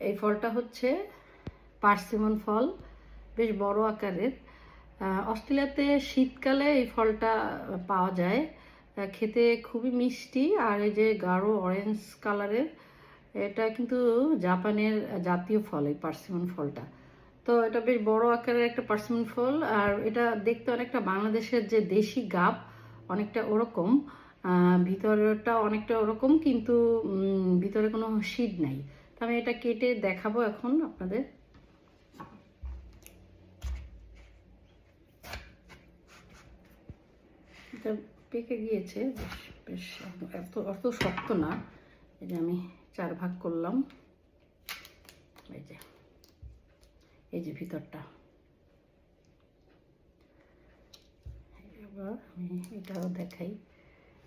এই ফলটা হচ্ছে পার্সিমন ফল, বেশ বড় আকারের। অস্ট্রেলিয়াতে শীতকালে এই ফলটা পাওয়া যায়, খেতে খুবই মিষ্টি। আর এই যে গাঢ় অরেঞ্জ কালারের, এটা কিন্তু জাপানের জাতীয় ফল এই পার্সিমন ফলটা। তো এটা বেশ বড় আকারের একটা পার্সিমন ফল, আর এটা দেখতে অনেকটা বাংলাদেশের যে দেশি গাব অনেকটা ওরকম, ভিতরটা অনেকটা ওরকম, কিন্তু ভিতরে কোনো শীত নাই। তো আমি এটা কেটে দেখাবো এখন আপনাদের। এটা পেকে গিয়েছে, বেশ বেশ এত অত শক্ত না। এই যে আমি 4 ভাগ করলাম, এই যে ভিতরটা। এবার আমি এটাও দেখাই।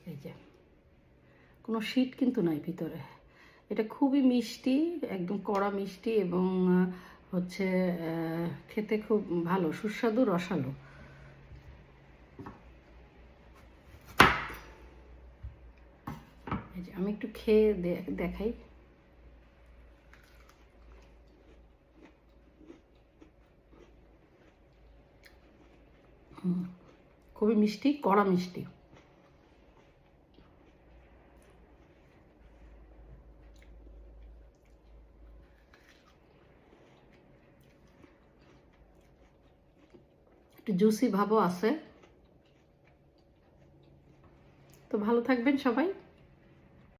এই যে কোনো শীত কিন্তু নাই ভিতরে। এটা খুবই মিষ্টি, একদম কড়া মিষ্টি, এবং হচ্ছে খেতে খুব ভালো, সুস্বাদু, রসালো। এই যে আমি একটু খেয়ে দেখাই। খুবই মিষ্টি, কড়া মিষ্টি। একটু জুসি ভাবও আছে। তো ভালো থাকবেন সবাই।